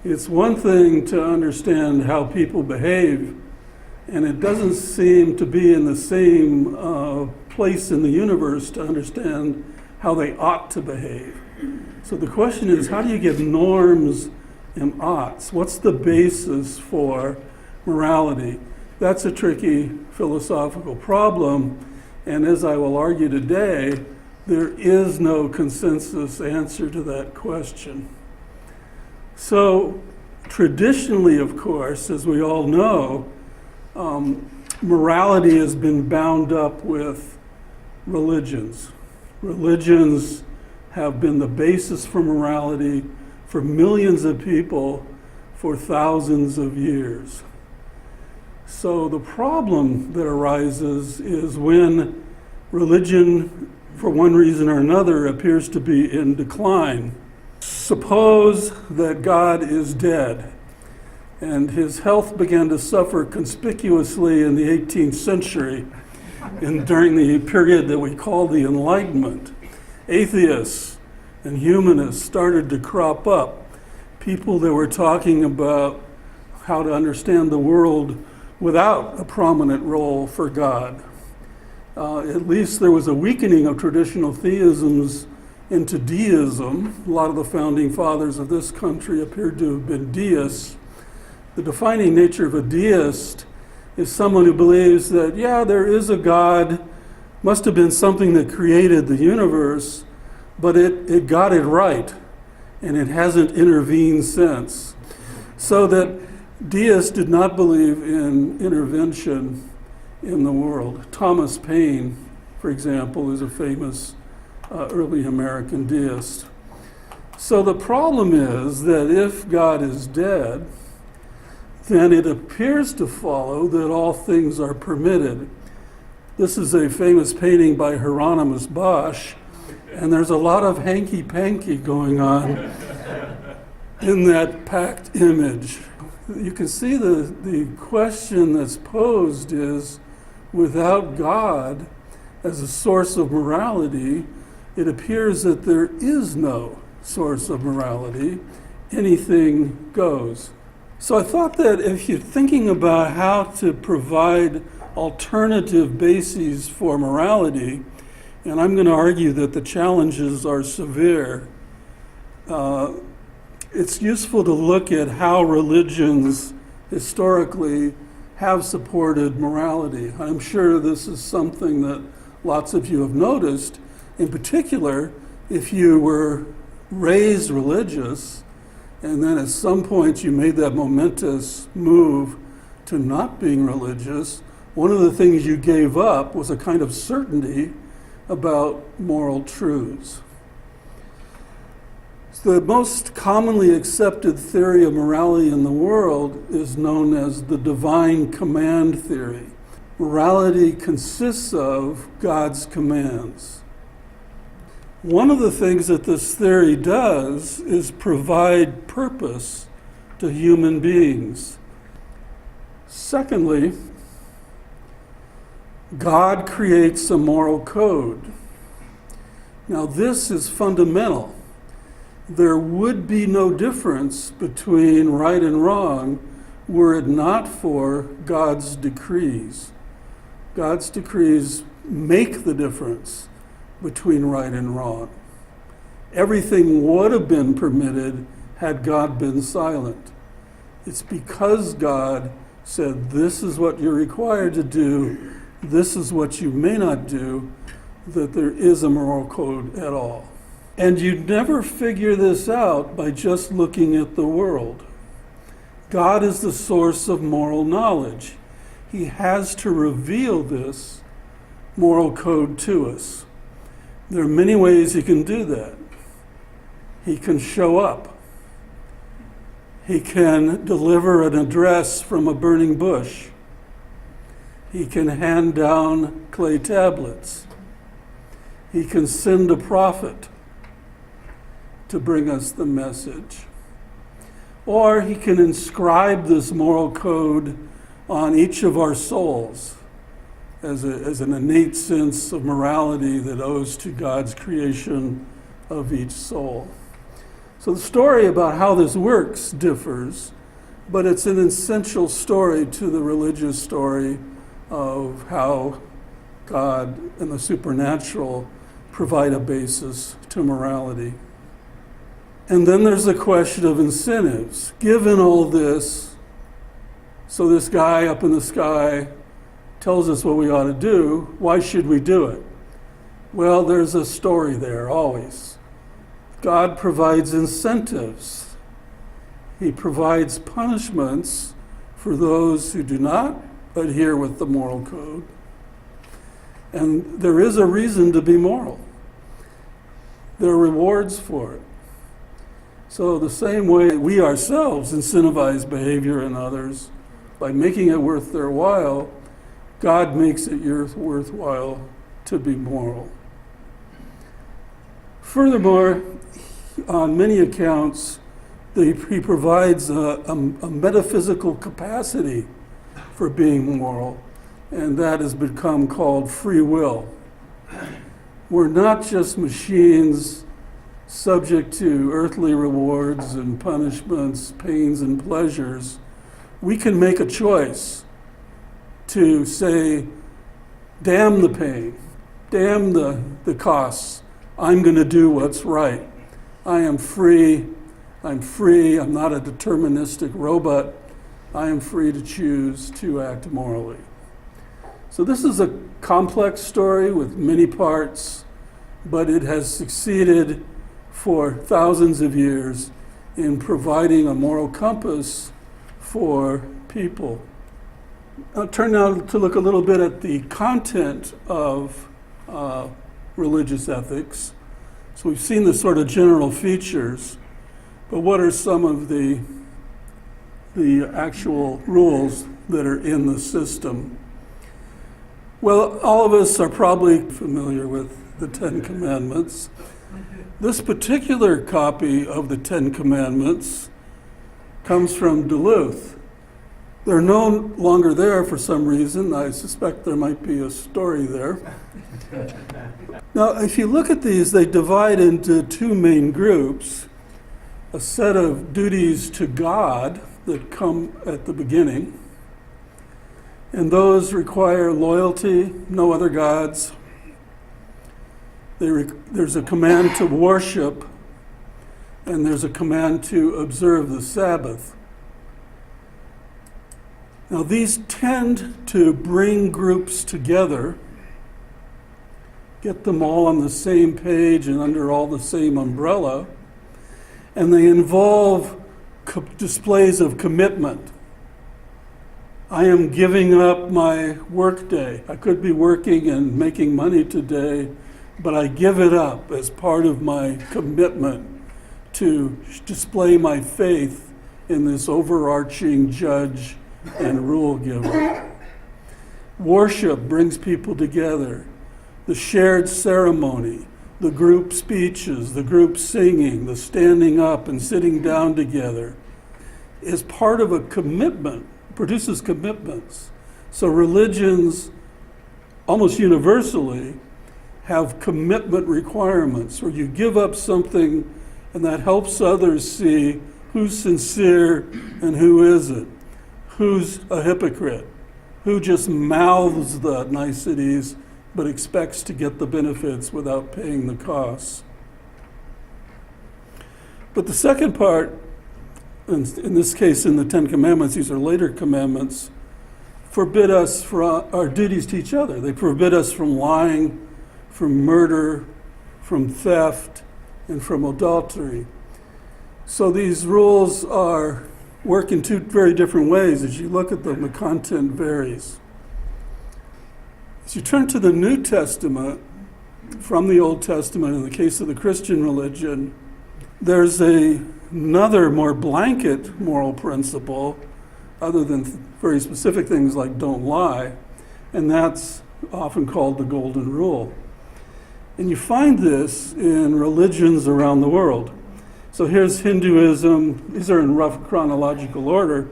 It's one thing to understand how people behave, and it doesn't seem to be in the same place in the universe to understand how they ought to behave. So the question is, how do you get norms and oughts? What's the basis for morality? That's a tricky philosophical problem, and as I will argue today, there is no consensus answer to that question. So traditionally, of course, as we all know, morality has been bound up with religions. Religions have been the basis for morality for millions of people for thousands of years. So the problem that arises is when religion, for one reason or another, appears to be in decline. Suppose that God is dead, and his health began to suffer conspicuously in the 18th century, during the period that we call the Enlightenment. Atheists and humanists started to crop up, people that were talking about how to understand the world without a prominent role for God. At least there was a weakening of traditional theisms into deism. A lot of the founding fathers of this country appeared to have been deists. The defining nature of a deist is someone who believes that, yeah, there is a God, must have been something that created the universe, but it got it right, and it hasn't intervened since. So that deists did not believe in intervention in the world. Thomas Paine, for example, is a famous early American deist. So the problem is that if God is dead, then it appears to follow that all things are permitted. This is a famous painting by Hieronymus Bosch, and there's a lot of hanky-panky going on in that packed image. You can see the question that's posed is, without God as a source of morality, it appears that there is no source of morality. Anything goes. So I thought that if you're thinking about how to provide alternative bases for morality, and I'm going to argue that the challenges are severe, it's useful to look at how religions historically have supported morality. I'm sure this is something that lots of you have noticed. In particular, if you were raised religious, and then at some point you made that momentous move to not being religious, one of the things you gave up was a kind of certainty about moral truths. The most commonly accepted theory of morality in the world is known as the divine command theory. Morality consists of God's commands. One of the things that this theory does is provide purpose to human beings. Secondly, God creates a moral code. Now, this is fundamental. There would be no difference between right and wrong were it not for God's decrees. God's decrees make the difference between right and wrong. Everything would have been permitted had God been silent. It's because God said, this is what you're required to do, this is what you may not do, that there is a moral code at all. And you never figure this out by just looking at the world. God is the source of moral knowledge. He has to reveal this moral code to us. There are many ways he can do that. He can show up. He can deliver an address from a burning bush. He can hand down clay tablets. He can send a prophet to bring us the message. Or he can inscribe this moral code on each of our souls as an innate sense of morality that owes to God's creation of each soul. So the story about how this works differs, but it's an essential story to the religious story of how God and the supernatural provide a basis to morality. And then there's the question of incentives. Given all this, so this guy up in the sky tells us what we ought to do, why should we do it? Well, there's a story there, always. God provides incentives. He provides punishments for those who do not adhere with the moral code. And there is a reason to be moral. There are rewards for it. So the same way we ourselves incentivize behavior in others by making it worth their while, God makes it worthwhile to be moral. Furthermore, on many accounts, he provides a metaphysical capacity for being moral, and that has become called free will. We're not just machines subject to earthly rewards and punishments, pains and pleasures. We can make a choice to say, damn the pain, damn the costs, I'm going to do what's right. I am free, I'm not a deterministic robot, I am free to choose to act morally. So this is a complex story with many parts, but it has succeeded for thousands of years in providing a moral compass for people. I'll turn now to look a little bit at the content of religious ethics. So we've seen the sort of general features, but what are some of the actual rules that are in the system? Well, all of us are probably familiar with the Ten Commandments. This particular copy of the Ten Commandments comes from Duluth. They're no longer there for some reason. I suspect there might be a story there. Now, if you look at these, they divide into two main groups. A set of duties to God that come at the beginning, and those require loyalty, no other gods. There's a command to worship, and there's a command to observe the Sabbath. Now, these tend to bring groups together, get them all on the same page and under all the same umbrella, and they involve displays of commitment. I am giving up my work day. I could be working and making money today, but I give it up as part of my commitment to display my faith in this overarching judge and rule giver. Worship brings people together. The shared ceremony, the group speeches, the group singing, the standing up and sitting down together is part of a commitment, produces commitments. So religions, almost universally, have commitment requirements where you give up something and that helps others see who's sincere and who isn't, who's a hypocrite, who just mouths the niceties but expects to get the benefits without paying the costs. But the second part, in this case in the Ten Commandments, these are later commandments, forbid us for our duties to each other. They forbid us from lying, from murder, from theft, and from adultery. So these rules work in two very different ways. As you look at them, the content varies. As you turn to the New Testament, from the Old Testament, in the case of the Christian religion, there's another more blanket moral principle, other than very specific things like don't lie, and that's often called the Golden Rule. And you find this in religions around the world. So here's Hinduism. These are in rough chronological order.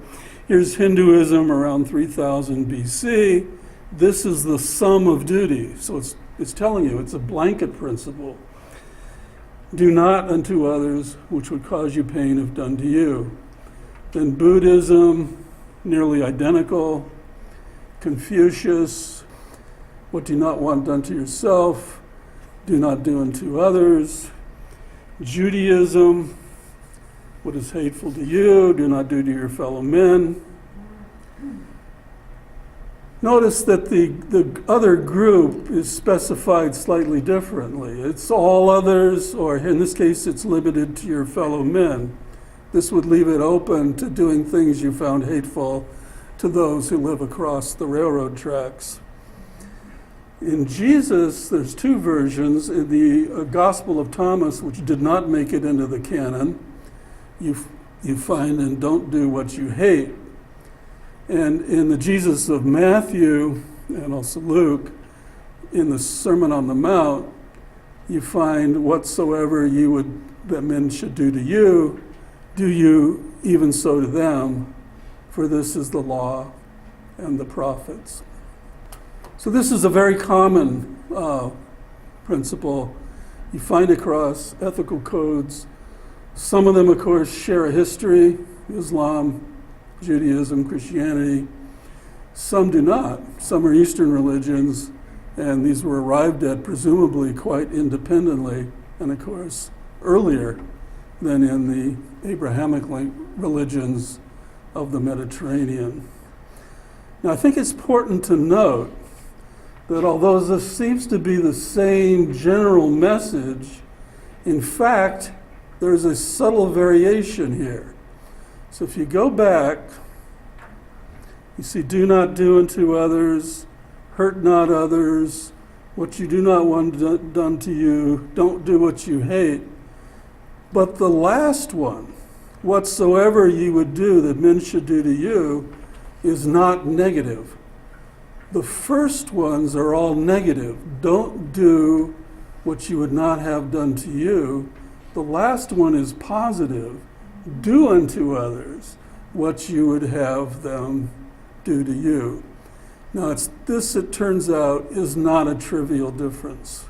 Here's Hinduism around 3000 BC. This is the sum of duty. So it's telling you it's a blanket principle. Do not unto others which would cause you pain if done to you. Then Buddhism, nearly identical. Confucius, what do you not want done to yourself, do not do unto others. Judaism, what is hateful to you, do not do to your fellow men. Notice that the other group is specified slightly differently. It's all others, or in this case, it's limited to your fellow men. This would leave it open to doing things you found hateful to those who live across the railroad tracks. In Jesus, there's two versions. In the Gospel of Thomas, which did not make it into the canon, you find, and don't do what you hate. And in the Jesus of Matthew, and also Luke, in the Sermon on the Mount, you find whatsoever that men should do to you, do you even so to them, for this is the law and the prophets. So this is a very common principle. You find across ethical codes. Some of them, of course, share a history, Islam, Judaism, Christianity. Some do not. Some are Eastern religions, and these were arrived at presumably quite independently, and of course earlier than in the Abrahamic religions of the Mediterranean. Now, I think it's important to note that although this seems to be the same general message, in fact, there's a subtle variation here. So if you go back, you see, do not do unto others, hurt not others, what you do not want done to you, don't do what you hate. But the last one, whatsoever you would do that men should do to you, is not negative. The first ones are all negative. Don't do what you would not have done to you. The last one is positive. Do unto others what you would have them do to you. Now, it turns out, is not a trivial difference.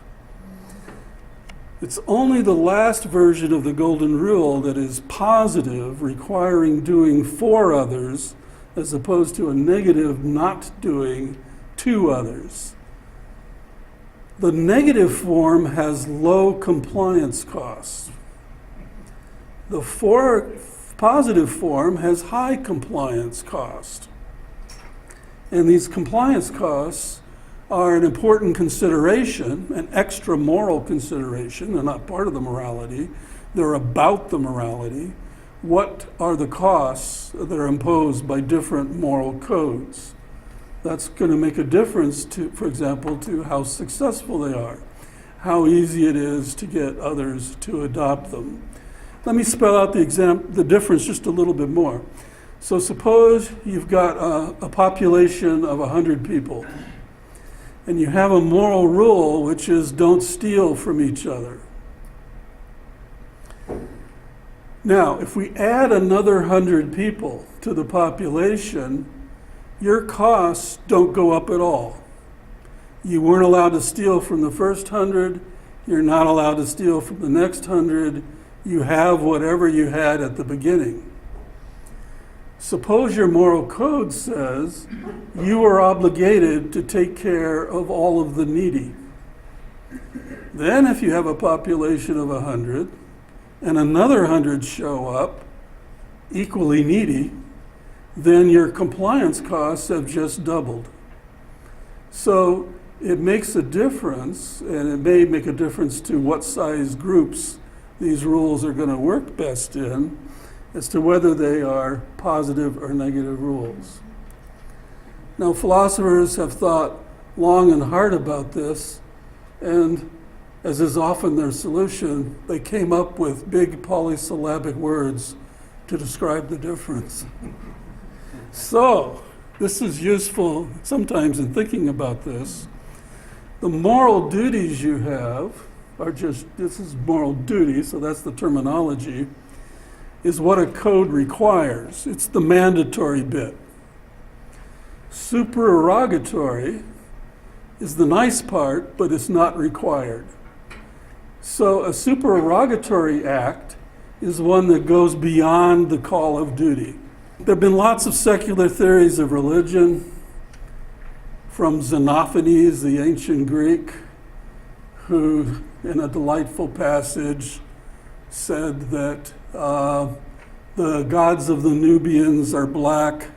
It's only the last version of the Golden Rule that is positive, requiring doing for others, as opposed to a negative not doing to others. The negative form has low compliance costs. The positive form has high compliance cost. And these compliance costs are an important consideration, an extra moral consideration. They're not part of the morality. They're about the morality. What are the costs that are imposed by different moral codes? That's going to make a difference to, for example, to how successful they are, how easy it is to get others to adopt them. Let me spell out the difference just a little bit more. So suppose you've got a population of 100 people, and you have a moral rule which is don't steal from each other. Now, if we add another 100 people to the population, your costs don't go up at all. You weren't allowed to steal from the first 100, you're not allowed to steal from the next 100, you have whatever you had at the beginning. Suppose your moral code says you are obligated to take care of all of the needy. Then if you have a population of 100 and another 100 show up, equally needy, then your compliance costs have just doubled. So it makes a difference, and it may make a difference to what size groups these rules are going to work best in, as to whether they are positive or negative rules. Now, philosophers have thought long and hard about this, and as is often their solution, they came up with big polysyllabic words to describe the difference. So, this is useful sometimes in thinking about this. The moral duties you have are this is moral duty, so that's the terminology, is what a code requires. It's the mandatory bit. Supererogatory is the nice part, but it's not required. So a supererogatory act is one that goes beyond the call of duty. There have been lots of secular theories of religion, from Xenophanes, the ancient Greek, who, in a delightful passage, said that the gods of the Nubians are black,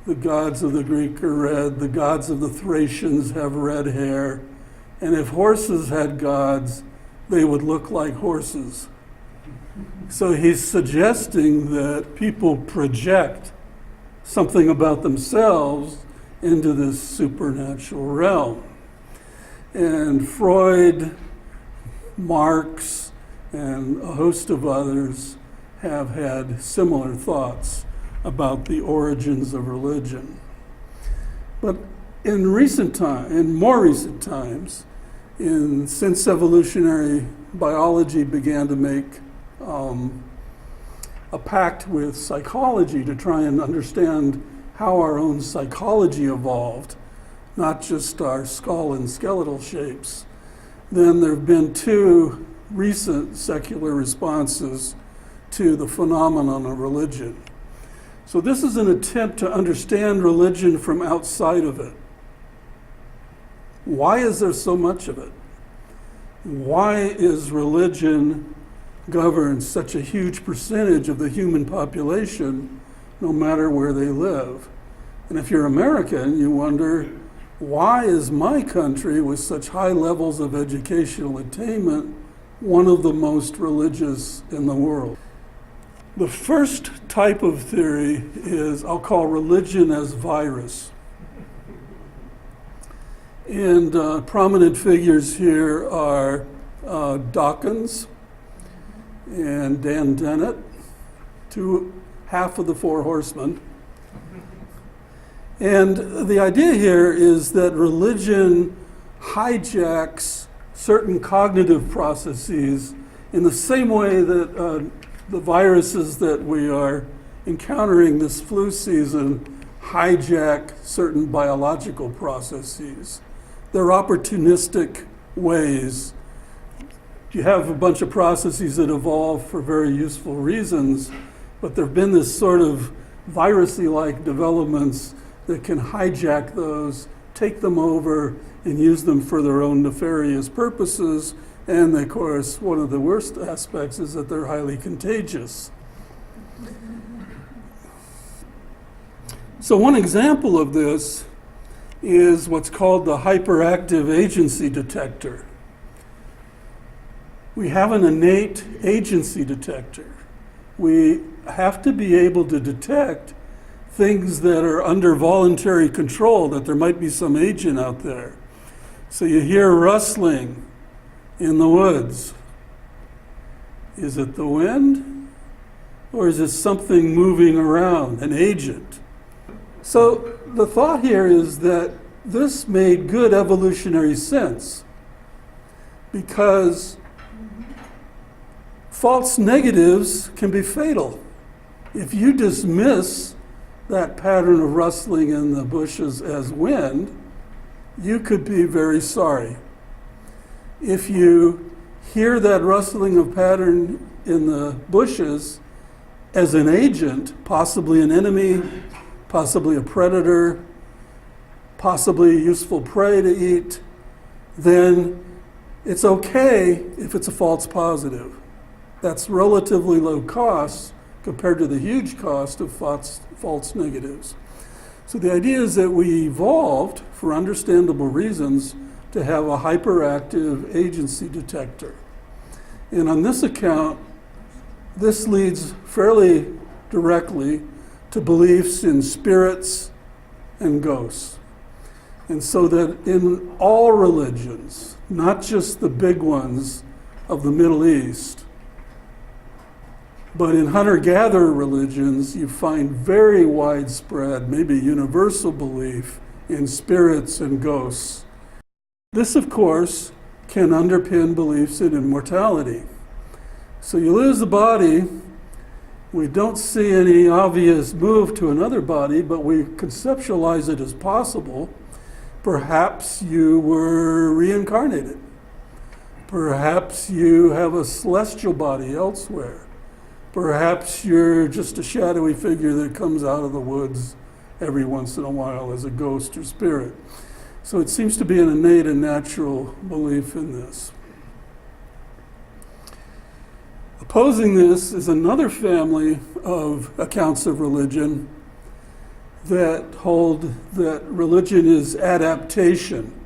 the gods of the Greek are red, the gods of the Thracians have red hair, and if horses had gods, they would look like horses. So he's suggesting that people project something about themselves into this supernatural realm. And Freud, Marx, and a host of others have had similar thoughts about the origins of religion. But in more recent times, since evolutionary biology began to make a pact with psychology to try and understand how our own psychology evolved, not just our skull and skeletal shapes, then there have been two recent secular responses to the phenomenon of religion. So this is an attempt to understand religion from outside of it. Why is there so much of it? Why is religion govern such a huge percentage of the human population, no matter where they live? And if you're American, you wonder, why is my country, with such high levels of educational attainment, one of the most religious in the world? The first type of theory is, I'll call religion as virus. And prominent figures here are Dawkins and Dan Dennett, half of the Four Horsemen. And the idea here is that religion hijacks certain cognitive processes in the same way that the viruses that we are encountering this flu season hijack certain biological processes. They're opportunistic ways. You have a bunch of processes that evolve for very useful reasons, but there have been this sort of virusy-like developments that can hijack those, take them over, and use them for their own nefarious purposes. And of course, one of the worst aspects is that they're highly contagious. So one example of this is what's called the hyperactive agency detector. We have an innate agency detector. We have to be able to detect things that are under voluntary control, that there might be some agent out there. So you hear rustling in the woods. Is it the wind? Or is it something moving around, an agent? So the thought here is that this made good evolutionary sense, because false negatives can be fatal. If you dismiss that pattern of rustling in the bushes as wind, you could be very sorry. If you hear that rustling of pattern in the bushes as an agent, possibly an enemy, possibly a predator, possibly useful prey to eat, then it's okay if it's a false positive. That's relatively low cost compared to the huge cost of false negatives. So the idea is that we evolved, for understandable reasons, to have a hyperactive agency detector. And on this account, this leads fairly directly to beliefs in spirits and ghosts. And so that in all religions, not just the big ones of the Middle East, but in hunter-gatherer religions, you find very widespread, maybe universal belief in spirits and ghosts. This, of course, can underpin beliefs in immortality. So you lose the body, we don't see any obvious move to another body, but we conceptualize it as possible. Perhaps you were reincarnated. Perhaps you have a celestial body elsewhere. Perhaps you're just a shadowy figure that comes out of the woods every once in a while as a ghost or spirit. So it seems to be an innate and natural belief in this. Opposing this is another family of accounts of religion that hold that religion is adaptation.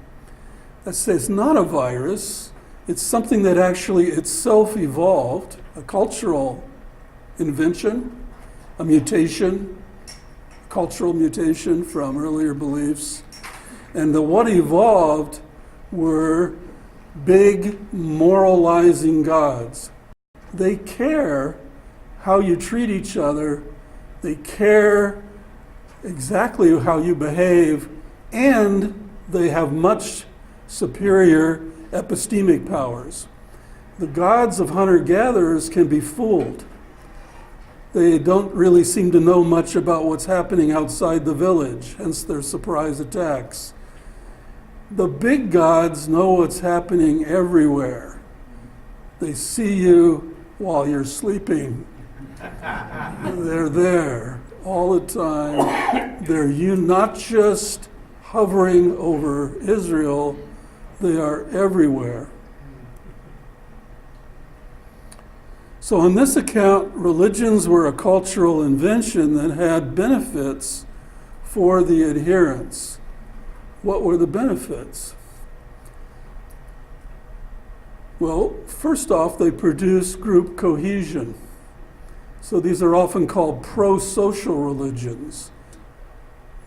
That says it's not a virus, it's something that actually itself evolved, a cultural invention, a mutation, cultural mutation from earlier beliefs. And what evolved were big moralizing gods. They care how you treat each other, they care exactly how you behave, and they have much superior epistemic powers. The gods of hunter-gatherers can be fooled. They don't really seem to know much about what's happening outside the village, hence their surprise attacks. The big gods know what's happening everywhere. They see you while you're sleeping. They're there all the time. They're not just hovering over Israel, they are everywhere. So on this account, religions were a cultural invention that had benefits for the adherents. What were the benefits? Well, first off, they produce group cohesion. So these are often called pro-social religions.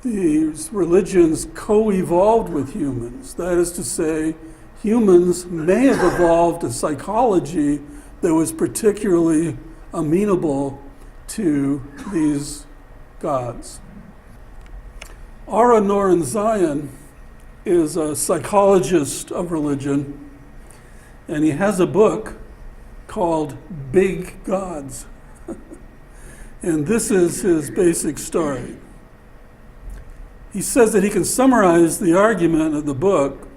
These religions co-evolved with humans. That is to say, humans may have evolved a psychology that was particularly amenable to these gods. Ara Norenzayan is a psychologist of religion, and he has a book called Big Gods. And this is his basic story. He says that he can summarize the argument of the book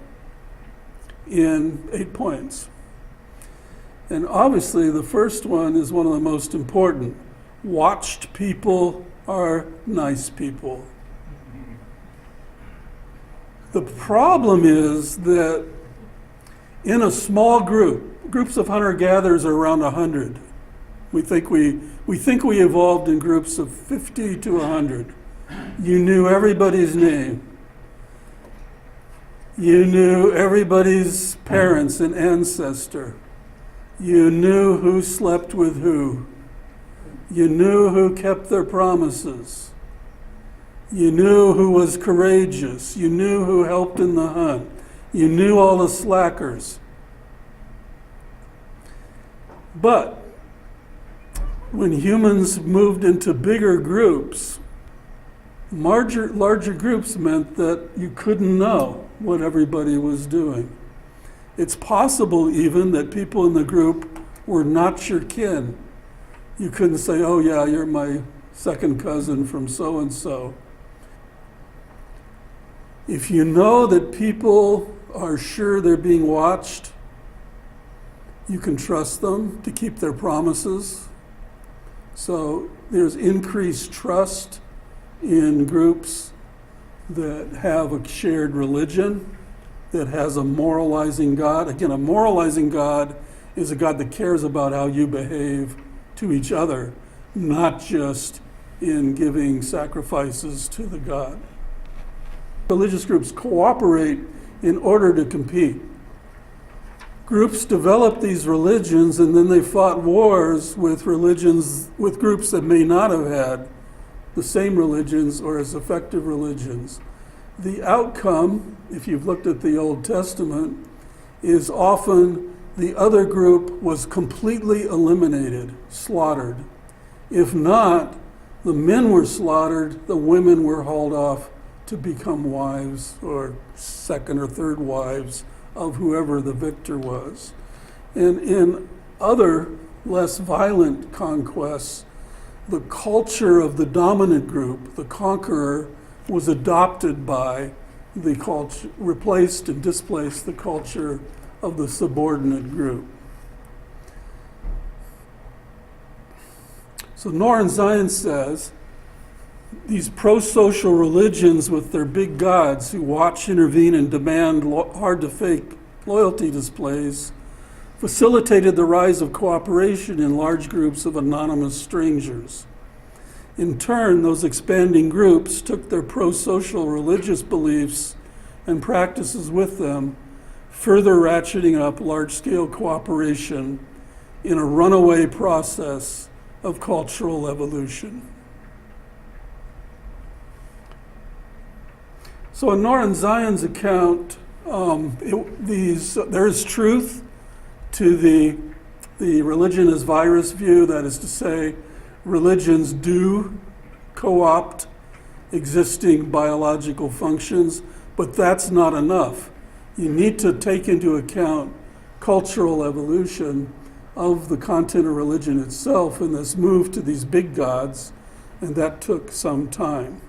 in 8 points. And obviously the first one is one of the most important. Watched people are nice people. The problem is that in a small group, groups of hunter-gatherers are around 100. We think we evolved in groups of 50 to 100. You knew everybody's name. You knew everybody's parents and ancestor. You knew who slept with who. You knew who kept their promises. You knew who was courageous. You knew who helped in the hunt. You knew all the slackers. But when humans moved into bigger groups, larger groups meant that you couldn't know what everybody was doing. It's possible even that people in the group were not your kin. You couldn't say, oh yeah, you're my second cousin from so-and-so. If you know that people are sure they're being watched, you can trust them to keep their promises. So there's increased trust in groups that have a shared religion, that has a moralizing God. Again, a moralizing God is a God that cares about how you behave to each other, not just in giving sacrifices to the God. Religious groups cooperate in order to compete. Groups developed these religions and then they fought wars with groups that may not have had the same religions or as effective religions. The outcome, if you've looked at the Old Testament, is often the other group was completely eliminated, slaughtered. If not, the men were slaughtered, the women were hauled off to become wives or second or third wives of whoever the victor was. And in other less violent conquests, the culture of the dominant group, the conqueror, was adopted by the culture, replaced and displaced the culture of the subordinate group. So Nora Zion says, these pro-social religions with their big gods who watch, intervene, and demand hard-to-fake loyalty displays facilitated the rise of cooperation in large groups of anonymous strangers. In turn, those expanding groups took their pro-social religious beliefs and practices with them, further ratcheting up large-scale cooperation in a runaway process of cultural evolution. So in Nora Zion's account, there is truth to the religion as virus view, that is to say, religions do co-opt existing biological functions, but that's not enough. You need to take into account cultural evolution of the content of religion itself and this move to these big gods, and that took some time.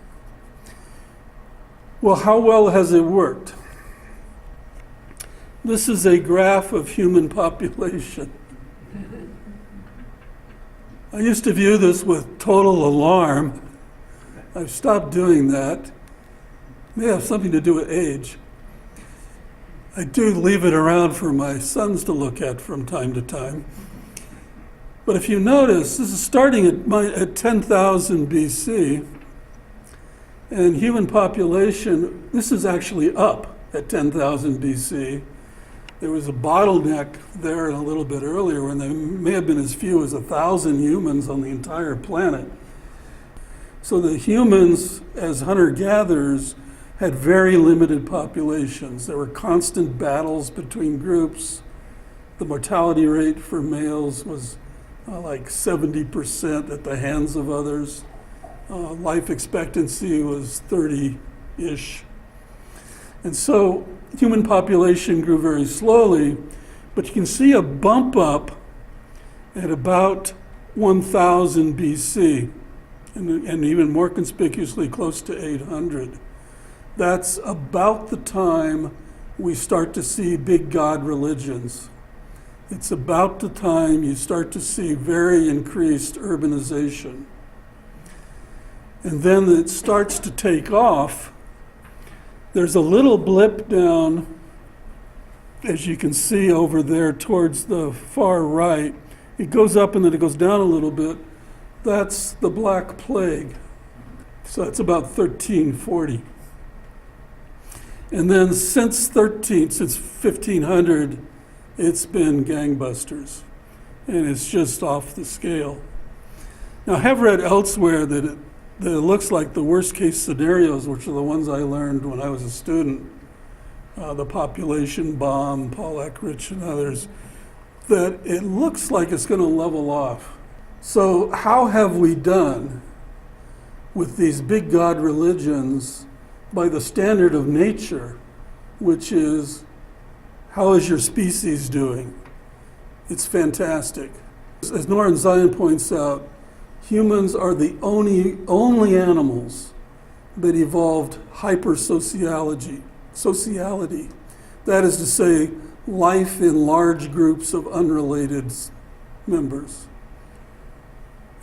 Well, how well has it worked? This is a graph of human population. I used to view this with total alarm. I've stopped doing that. It may have something to do with age. I do leave it around for my sons to look at from time to time. But if you notice, this is starting at 10,000 BC, and human population, this is actually up at 10,000 BC. There was a bottleneck there a little bit earlier when there may have been as few as 1,000 humans on the entire planet. So the humans, as hunter-gatherers, had very limited populations. There were constant battles between groups. The mortality rate for males was like 70% at the hands of others. Life expectancy was 30-ish. And so human population grew very slowly, but you can see a bump up at about 1000 BC, and even more conspicuously close to 800. That's about the time we start to see big God religions. It's about the time you start to see very increased urbanization. And then it starts to take off. There's a little blip down, as you can see over there towards the far right. It goes up and then it goes down a little bit. That's the Black Plague. So it's about 1340. And then since 1500, it's been gangbusters. And it's just off the scale. Now, I have read elsewhere that it looks like the worst case scenarios, which are the ones I learned when I was a student, the population bomb, Paul Eckrich and others, that it looks like it's going to level off. So how have we done with these big God religions by the standard of nature, which is, how is your species doing? It's fantastic. As Nora Zion points out, humans are the only animals that evolved hypersociality. That is to say, life in large groups of unrelated members.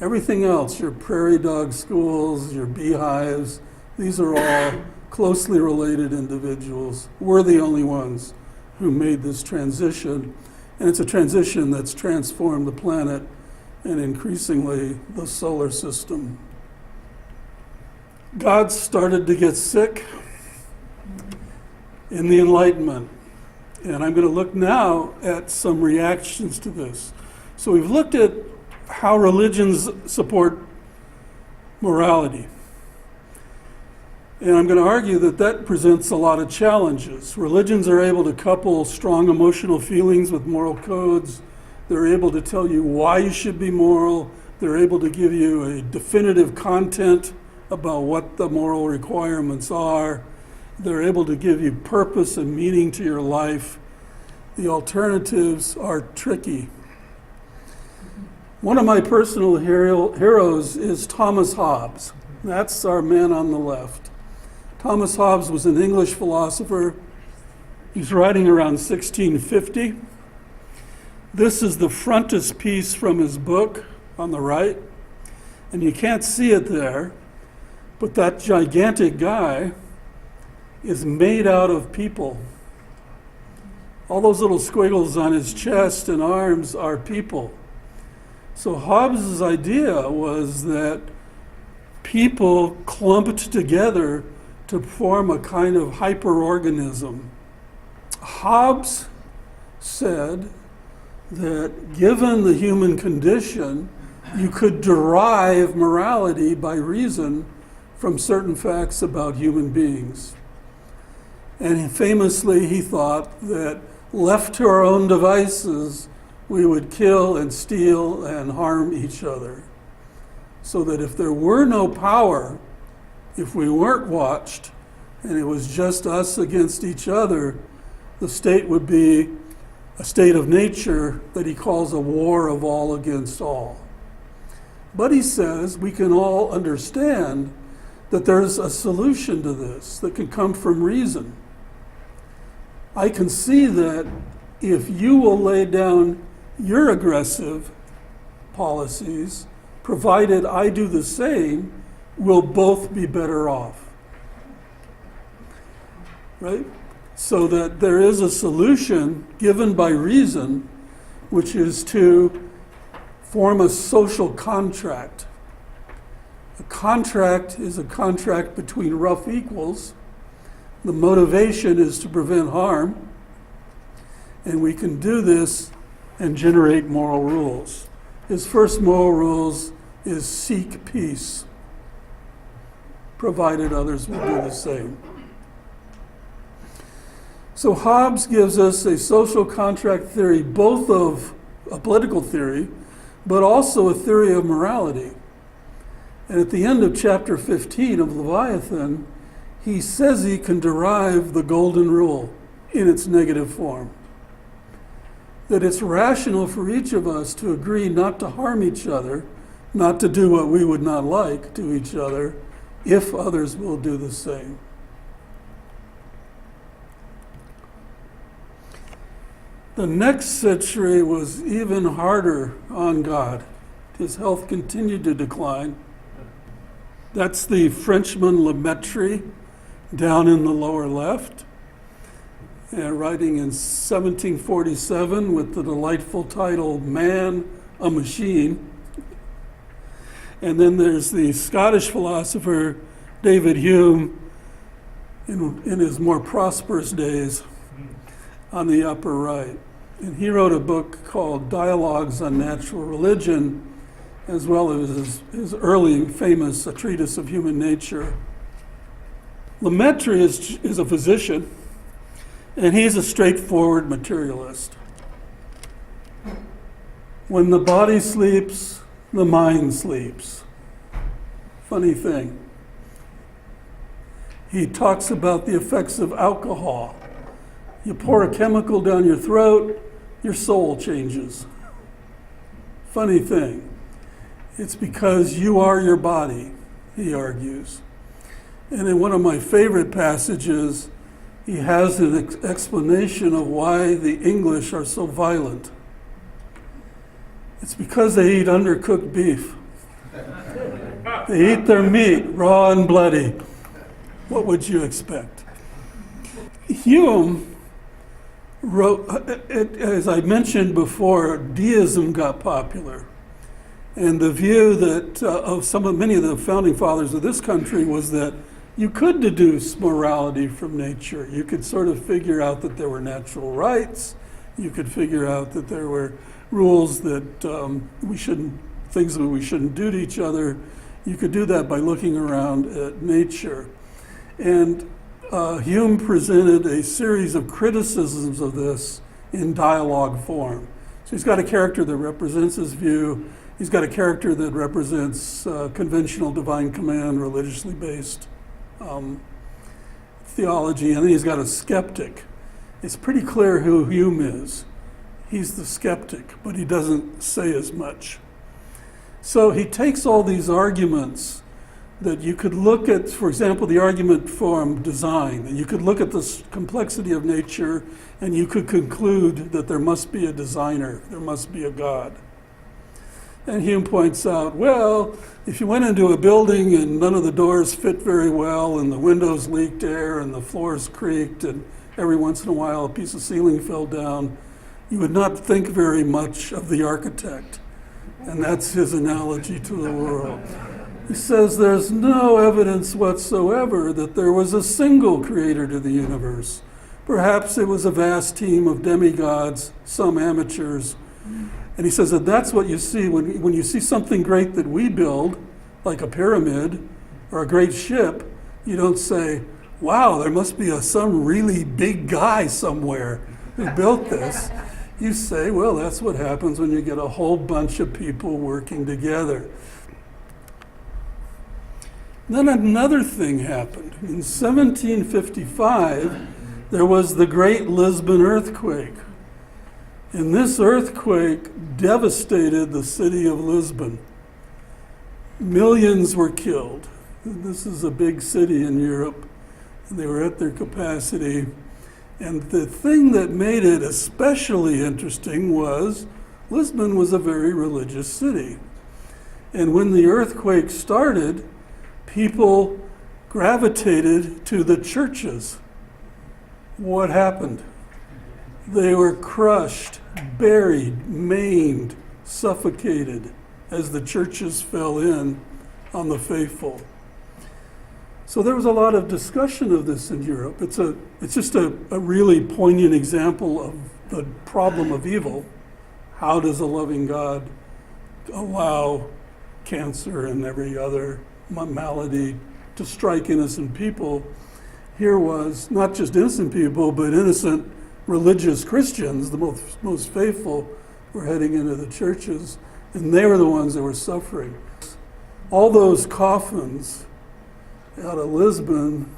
Everything else, your prairie dog schools, your beehives, these are all closely related individuals. We're the only ones who made this transition, and it's a transition that's transformed the planet and increasingly the solar system. God started to get sick in the Enlightenment, and I'm going to look now at some reactions to this. So we've looked at how religions support morality. And I'm going to argue that that presents a lot of challenges. Religions are able to couple strong emotional feelings with moral codes. They're able to tell you why you should be moral. They're able to give you a definitive content about what the moral requirements are. They're able to give you purpose and meaning to your life. The alternatives are tricky. One of my personal heroes is Thomas Hobbes. That's our man on the left. Thomas Hobbes was an English philosopher. He's writing around 1650. This is the frontispiece from his book on the right, and you can't see it there, but that gigantic guy is made out of people. All those little squiggles on his chest and arms are people. So Hobbes' idea was that people clumped together to form a kind of hyperorganism. Hobbes said that given the human condition, you could derive morality by reason from certain facts about human beings. And famously, he thought that left to our own devices, we would kill and steal and harm each other. So that if there were no power, if we weren't watched, and it was just us against each other, the state would be a state of nature that he calls a war of all against all. But he says we can all understand that there's a solution to this that can come from reason. I can see that if you will lay down your aggressive policies, provided I do the same, we'll both be better off. Right? So that there is a solution given by reason, which is to form a social contract. A contract is a contract between rough equals. The motivation is to prevent harm, and we can do this and generate moral rules. His first moral rules is seek peace, provided others will do the same. So Hobbes gives us a social contract theory, both of a political theory, but also a theory of morality. And at the end of chapter 15 of Leviathan, he says he can derive the golden rule in its negative form. That it's rational for each of us to agree not to harm each other, not to do what we would not like to each other, if others will do the same. The next century was even harder on God. His health continued to decline. That's the Frenchman Lemaitre down in the lower left, writing in 1747 with the delightful title, Man, a Machine. And then there's the Scottish philosopher David Hume in his more prosperous days on the upper right. And he wrote a book called Dialogues on Natural Religion, as well as his early famous A Treatise of Human Nature. Lemaitre is a physician, and he's a straightforward materialist. When the body sleeps, the mind sleeps. Funny thing. He talks about the effects of alcohol. You pour a chemical down your throat, your soul changes. Funny thing. It's because you are your body, he argues. And in one of my favorite passages, he has an explanation of why the English are so violent. It's because they eat undercooked beef. They eat their meat raw and bloody. What would you expect? Hume wrote, as I mentioned before, deism got popular. And the view that of many of the founding fathers of this country was that you could deduce morality from nature. You could sort of figure out that there were natural rights. You could figure out that there were rules that things that we shouldn't do to each other. You could do that by looking around at nature. And Hume presented a series of criticisms of this in dialogue form. So he's got a character that represents his view. He's got a character that represents conventional divine command, religiously based theology, and then he's got a skeptic. It's pretty clear who Hume is. He's the skeptic, but he doesn't say as much. So he takes all these arguments that you could look at, for example, the argument from design, that you could look at the complexity of nature and you could conclude that there must be a designer, there must be a God. And Hume points out, well, if you went into a building and none of the doors fit very well and the windows leaked air and the floors creaked and every once in a while a piece of ceiling fell down, you would not think very much of the architect. And that's his analogy to the world. He says there's no evidence whatsoever that there was a single creator to the universe. Perhaps it was a vast team of demigods, some amateurs. And he says that that's what you see when you see something great that we build, like a pyramid or a great ship, you don't say, wow, there must be some really big guy somewhere who built this. You say, well, that's what happens when you get a whole bunch of people working together. Then another thing happened. In 1755, there was the Great Lisbon earthquake. And this earthquake devastated the city of Lisbon. Millions were killed. This is a big city in Europe. They were at their capacity. And the thing that made it especially interesting was Lisbon was a very religious city. And when the earthquake started, people gravitated to the churches. What happened? They were crushed, buried, maimed, suffocated as the churches fell in on the faithful. So there was a lot of discussion of this in Europe. It's just a really poignant example of the problem of evil. How does a loving God allow cancer and every other malady to strike innocent people? Here was not just innocent people, but innocent religious Christians, the most faithful, were heading into the churches, and they were the ones that were suffering. All those coffins out of Lisbon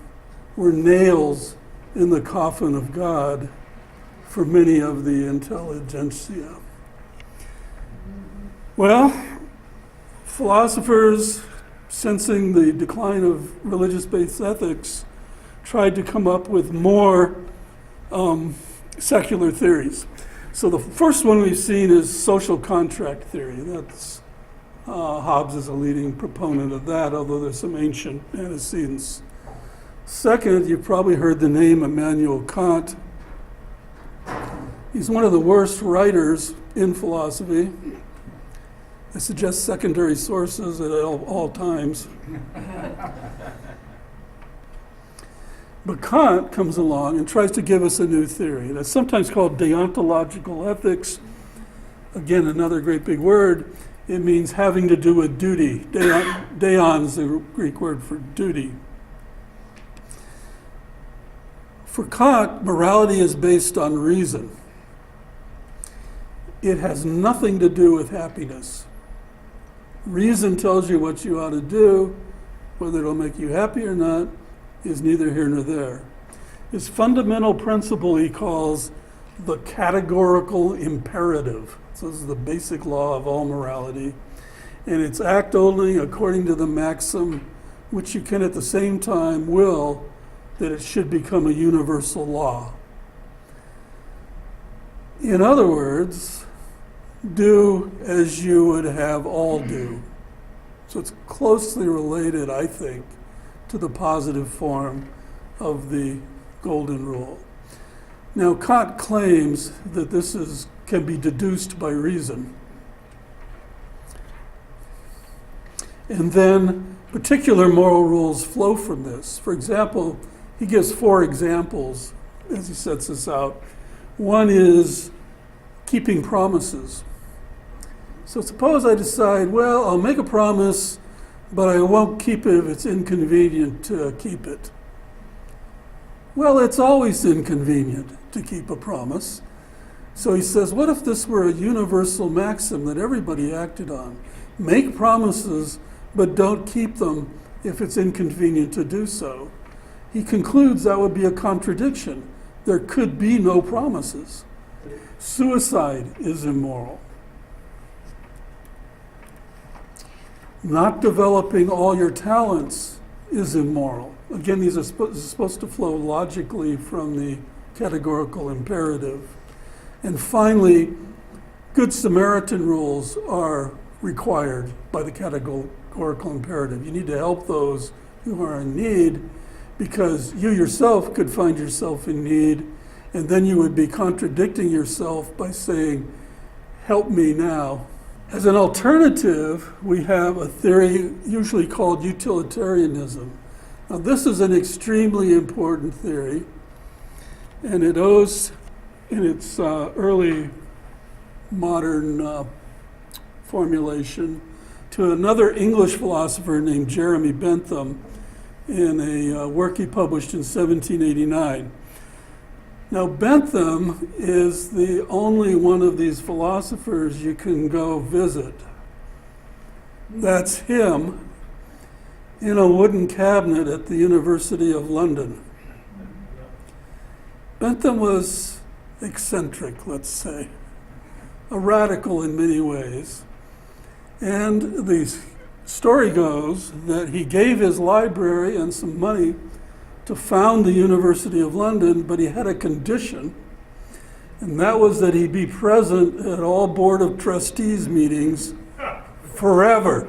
were nails in the coffin of God for many of the intelligentsia. Well, philosophers, sensing the decline of religious-based ethics, tried to come up with more secular theories. So the first one we've seen is social contract theory. That's Hobbes is a leading proponent of that, although there's some ancient antecedents. Second, you've probably heard the name Immanuel Kant. He's one of the worst writers in philosophy. I suggest secondary sources at all times. But Kant comes along and tries to give us a new theory. That's sometimes called Deontological Ethics. Again, another great big word. It means having to do with duty. Deon is the Greek word for duty. For Kant, morality is based on reason. It has nothing to do with happiness. Reason tells you what you ought to do. Whether it'll make you happy or not is neither here nor there. His fundamental principle he calls the categorical imperative. So this is the basic law of all morality. And it's act only according to the maxim which you can at the same time will that it should become a universal law. In other words, do as you would have all do. So it's closely related, I think, to the positive form of the golden rule. Now, Kant claims that this can be deduced by reason. And then particular moral rules flow from this. For example, he gives 4 examples as he sets this out. One is keeping promises. So suppose I decide, well, I'll make a promise, but I won't keep it if it's inconvenient to keep it. Well, it's always inconvenient to keep a promise. So he says, what if this were a universal maxim that everybody acted on? Make promises, but don't keep them if it's inconvenient to do so. He concludes that would be a contradiction. There could be no promises. Suicide is immoral. Not developing all your talents is immoral. Again, these are supposed to flow logically from the categorical imperative. And finally, Good Samaritan rules are required by the categorical imperative. You need to help those who are in need, because you yourself could find yourself in need, and then you would be contradicting yourself by saying, help me now. As an alternative, we have a theory usually called utilitarianism. Now, this is an extremely important theory, and it owes, in its early modern formulation, to another English philosopher named Jeremy Bentham in a work he published in 1789. Now, Bentham is the only one of these philosophers you can go visit. That's him in a wooden cabinet at the University of London. Bentham was eccentric, let's say, a radical in many ways. And the story goes that he gave his library and some money to found the University of London, but he had a condition, and that was that he be present at all Board of Trustees meetings forever.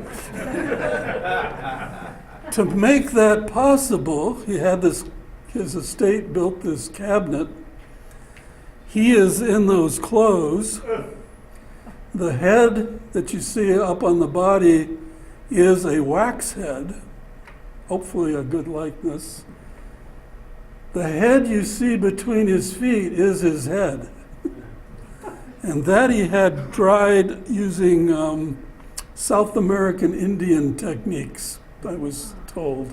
To make that possible, he had his estate built this cabinet. He is in those clothes. The head that you see up on the body is a wax head, hopefully a good likeness. The head you see between his feet is his head. And that he had dried using South American Indian techniques, I was told.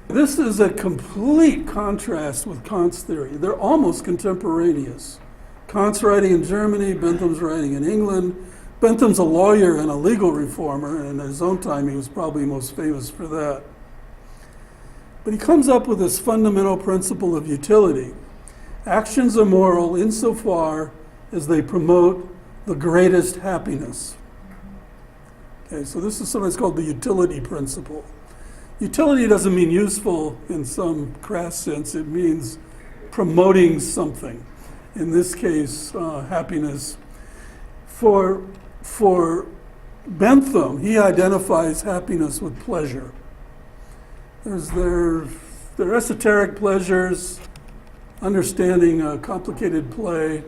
This is a complete contrast with Kant's theory. They're almost contemporaneous. Kant's writing in Germany, Bentham's writing in England. Bentham's a lawyer and a legal reformer, and in his own time he was probably most famous for that. But he comes up with this fundamental principle of utility. Actions are moral insofar as they promote the greatest happiness. Okay, so this is sometimes called the utility principle. Utility doesn't mean useful in some crass sense. It means promoting something. In this case, happiness. For Bentham, he identifies happiness with pleasure. There's their esoteric pleasures, understanding a complicated play,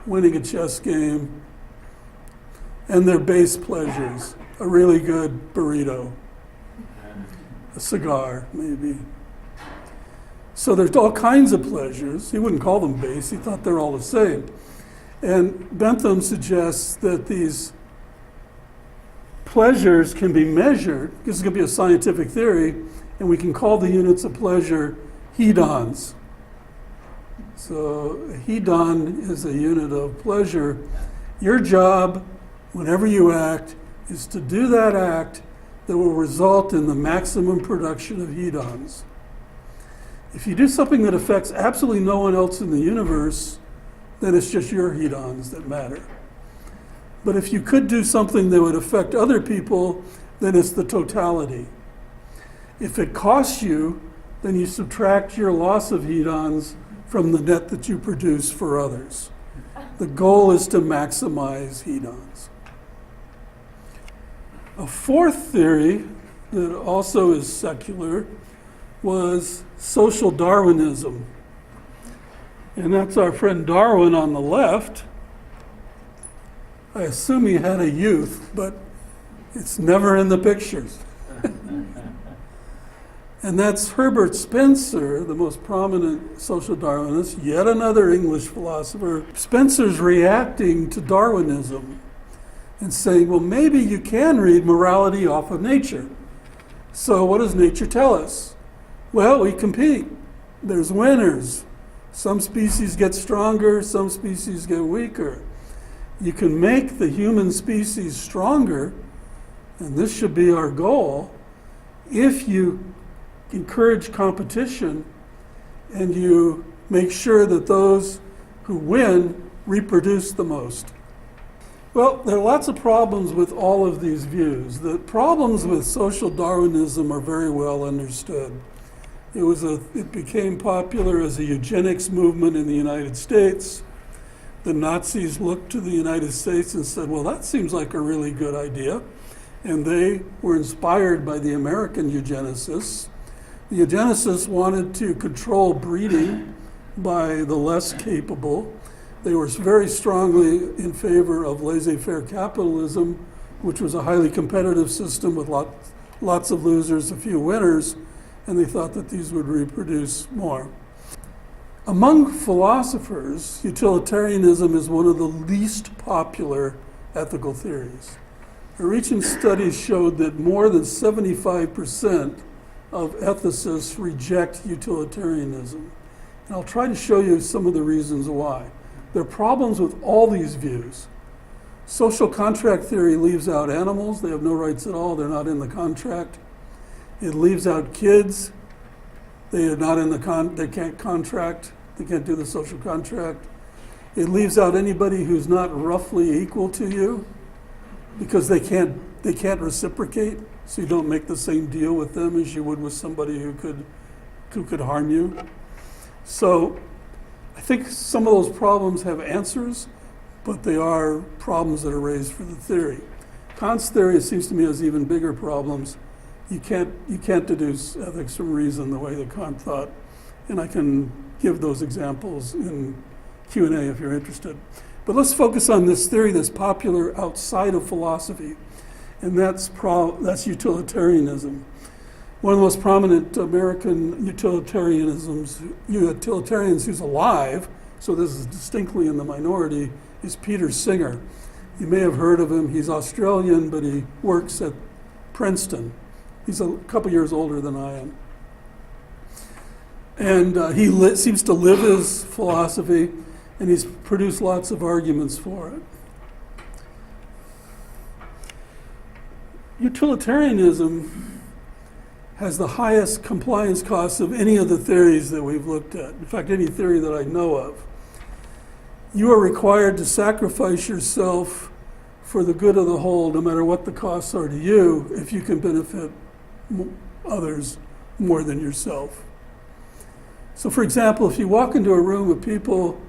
winning a chess game, and their base pleasures, a really good burrito, a cigar, maybe. So there's all kinds of pleasures. He wouldn't call them base. He thought they're all the same. And Bentham suggests that these pleasures can be measured. This is going to be a scientific theory, and we can call the units of pleasure hedons. So a hedon is a unit of pleasure. Your job, whenever you act, is to do that act that will result in the maximum production of hedons. If you do something that affects absolutely no one else in the universe, then it's just your hedons that matter. But if you could do something that would affect other people, then it's the totality. If it costs you, then you subtract your loss of hedons from the net that you produce for others. The goal is to maximize hedons. A fourth theory that also is secular was social Darwinism. And that's our friend Darwin on the left. I assume he had a youth, but it's never in the pictures. And that's Herbert Spencer, the most prominent social Darwinist, yet another English philosopher. Spencer's reacting to Darwinism and saying, well, maybe you can read morality off of nature. So what does nature tell us? Well, we compete. There's winners. Some species get stronger, some species get weaker. You can make the human species stronger, and this should be our goal, if you encourage competition and you make sure that those who win reproduce the most. Well, there are lots of problems with all of these views. The problems with social Darwinism are very well understood. It became popular as a eugenics movement in the United States. The Nazis looked to the United States and said, well, that seems like a really good idea. And they were inspired by the American eugenicists. The eugenicists wanted to control breeding by the less capable. They were very strongly in favor of laissez-faire capitalism, which was a highly competitive system with lots of losers, a few winners, and they thought that these would reproduce more. Among philosophers, utilitarianism is one of the least popular ethical theories. A recent study showed that more than 75% of ethicists reject utilitarianism. And I'll try to show you some of the reasons why. There are problems with all these views. Social contract theory leaves out animals. They have no rights at all. They're not in the contract. It leaves out kids. They are not in they can't contract. They can't do the social contract. It leaves out anybody who's not roughly equal to you because they can't reciprocate. So you don't make the same deal with them as you would with somebody who could harm you. So I think some of those problems have answers, but they are problems that are raised for the theory. Kant's theory, it seems to me, has even bigger problems. You can't deduce ethics from reason the way that Kant thought, and I can give those examples in Q&A if you're interested. But let's focus on this theory that's popular outside of philosophy, and that's utilitarianism. One of the most prominent American utilitarians who's alive, so this is distinctly in the minority, is Peter Singer. You may have heard of him. He's Australian, but he works at Princeton. He's a couple years older than I am. And he seems to live his philosophy, and he's produced lots of arguments for it. Utilitarianism has the highest compliance costs of any of the theories that we've looked at. In fact, any theory that I know of. You are required to sacrifice yourself for the good of the whole, no matter what the costs are to you, if you can benefit others more than yourself. So for example, if you walk into a room of people,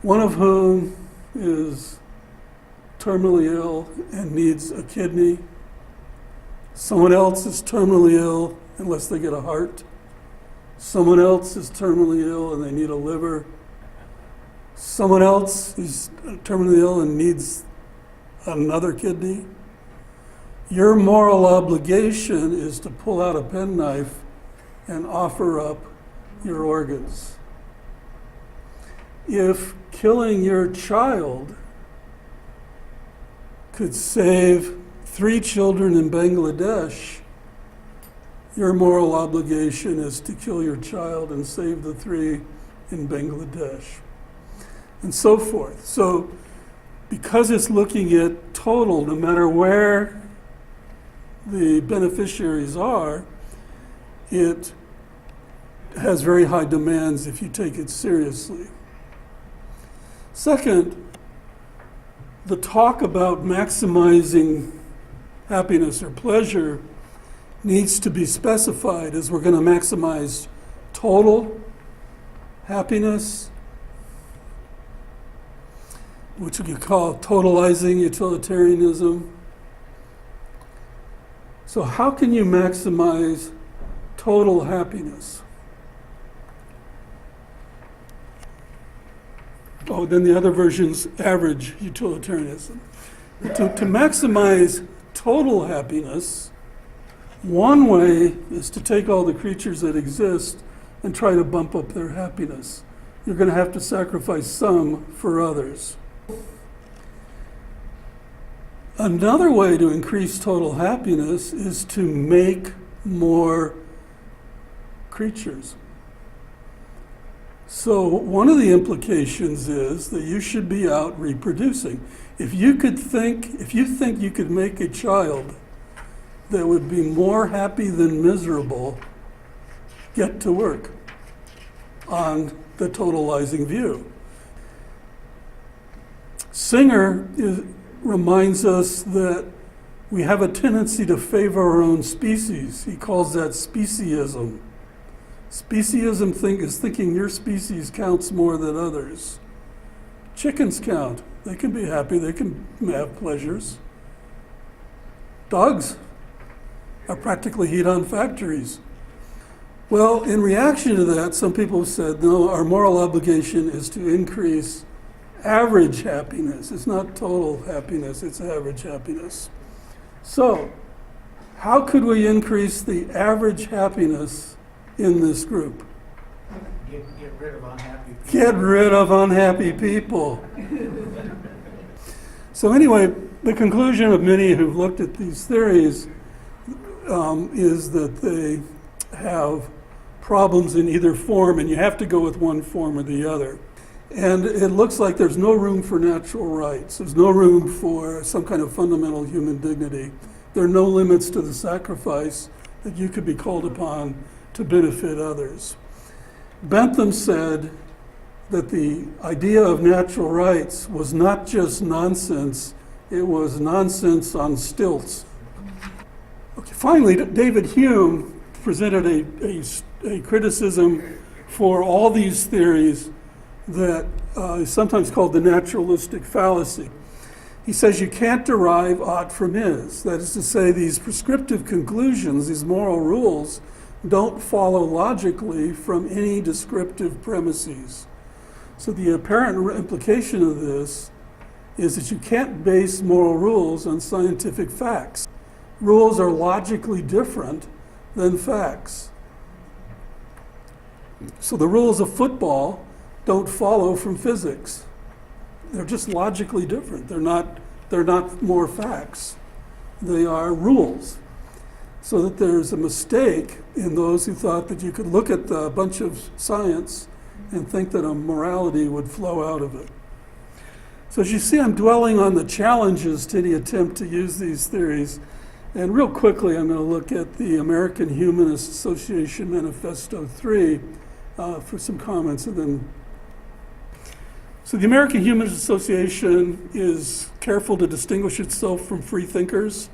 one of whom is terminally ill and needs a kidney, someone else is terminally ill unless they get a heart, someone else is terminally ill and they need a liver, someone else is terminally ill and needs another kidney, your moral obligation is to pull out a penknife and offer up your organs. If killing your child could save 3 children in Bangladesh, your moral obligation is to kill your child and save the 3 in Bangladesh, and so forth. So because it's looking at total, no matter where the beneficiaries are, it has very high demands if you take it seriously. Second, the talk about maximizing happiness or pleasure needs to be specified as we're going to maximize total happiness, which we could call totalizing utilitarianism. So how can you maximize total happiness? Oh, then the other version's average utilitarianism. To maximize total happiness, one way is to take all the creatures that exist and try to bump up their happiness. You're going to have to sacrifice some for others. Another way to increase total happiness is to make more creatures. So one of the implications is that you should be out reproducing. If you think you could make a child that would be more happy than miserable, get to work on the totalizing view. Singer reminds us that we have a tendency to favor our own species. He calls that speciesism. Speciesism is thinking your species counts more than others. Chickens count. They can be happy. They can have pleasures. Dogs are practically heat-on factories. Well, in reaction to that, some people have said, no, our moral obligation is to increase average happiness. It's not total happiness, it's average happiness. So, how could we increase the average happiness in this group? Get rid of unhappy people. Get rid of unhappy people. So anyway, the conclusion of many who've looked at these theories is that they have problems in either form, and you have to go with one form or the other. And it looks like there's no room for natural rights. There's no room for some kind of fundamental human dignity. There are no limits to the sacrifice that you could be called upon to benefit others. Bentham said that the idea of natural rights was not just nonsense, it was nonsense on stilts. Okay, finally, David Hume presented a criticism for all these theories that is sometimes called the naturalistic fallacy. He says you can't derive aught from is. That is to say, these prescriptive conclusions, these moral rules, don't follow logically from any descriptive premises. So the apparent implication of this is that you can't base moral rules on scientific facts. Rules are logically different than facts. So the rules of football don't follow from physics. They're just logically different. They're not more facts. They are rules. So that there's a mistake in those who thought that you could look at a bunch of science and think that a morality would flow out of it. So as you see, I'm dwelling on the challenges to any attempt to use these theories. And real quickly, I'm going to look at the American Humanist Association Manifesto 3 for some comments. So the American Humanist Association is careful to distinguish itself from freethinkers.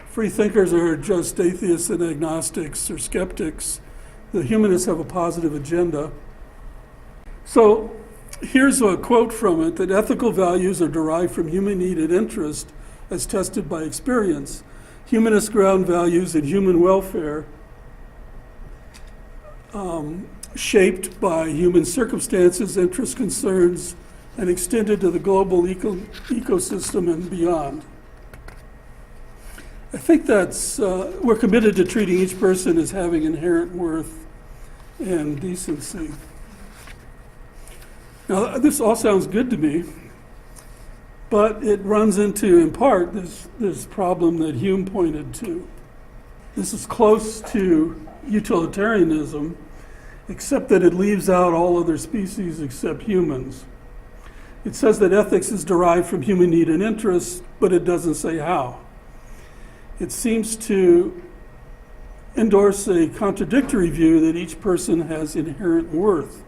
Freethinkers are just atheists and agnostics or skeptics. The humanists have a positive agenda. So here's a quote from it, that ethical values are derived from human need and interest as tested by experience. Humanist ground values in human welfare shaped by human circumstances, interest, concerns, and extended to the global ecosystem and beyond. I think that's, we're committed to treating each person as having inherent worth and decency. Now, this all sounds good to me, but it runs into, in part, this problem that Hume pointed to. This is close to utilitarianism, except that it leaves out all other species except humans. It says that ethics is derived from human need and interest, but it doesn't say how. It seems to endorse a contradictory view that each person has inherent worth.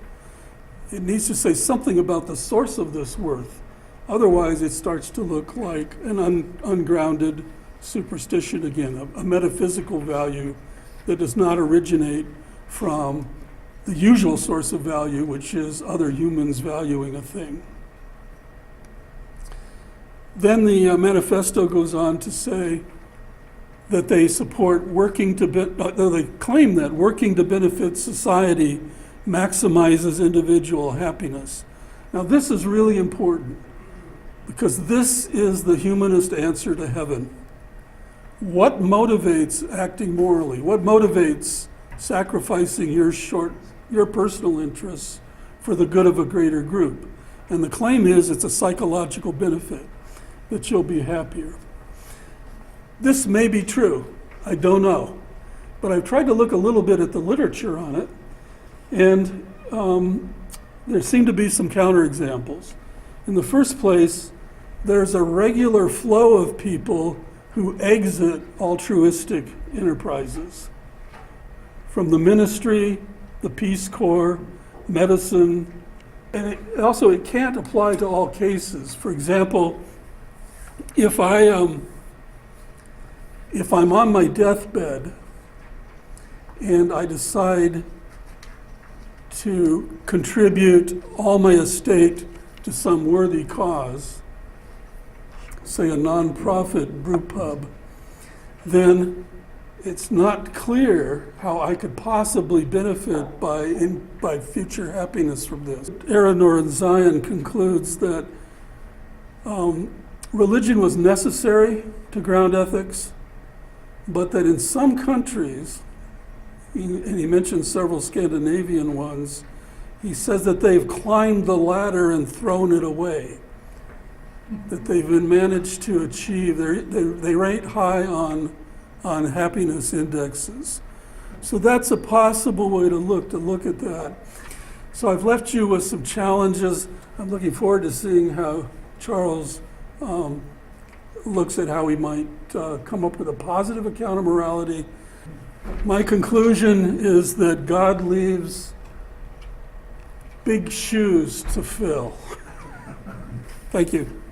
It needs to say something about the source of this worth. Otherwise, it starts to look like an ungrounded superstition again, a metaphysical value that does not originate from the usual source of value, which is other humans valuing a thing. Then the manifesto goes on to say that they support they claim that working to benefit society maximizes individual happiness. Now this is really important because this is the humanist answer to heaven. What motivates acting morally? What motivates sacrificing your personal interests for the good of a greater group? And the claim is it's a psychological benefit, that you'll be happier. This may be true, I don't know. But I've tried to look a little bit at the literature on it, and there seem to be some counterexamples. In the first place, there's a regular flow of people who exit altruistic enterprises. From the ministry, the Peace Corps, medicine, And it can't apply to all cases. For example, if I'm on my deathbed and I decide to contribute all my estate to some worthy cause, say a nonprofit brew pub, then it's not clear how I could possibly benefit by future happiness from this. Aronor and Zion concludes that religion was necessary to ground ethics, but that in some countries, and he mentions several Scandinavian ones, he says that they've climbed the ladder and thrown it away. That they've been managed to achieve, they rate high on happiness indexes. So that's a possible way to look at that. So I've left you with some challenges. I'm looking forward to seeing how Charles looks at how we might come up with a positive account of morality. My conclusion is that God leaves big shoes to fill. Thank you.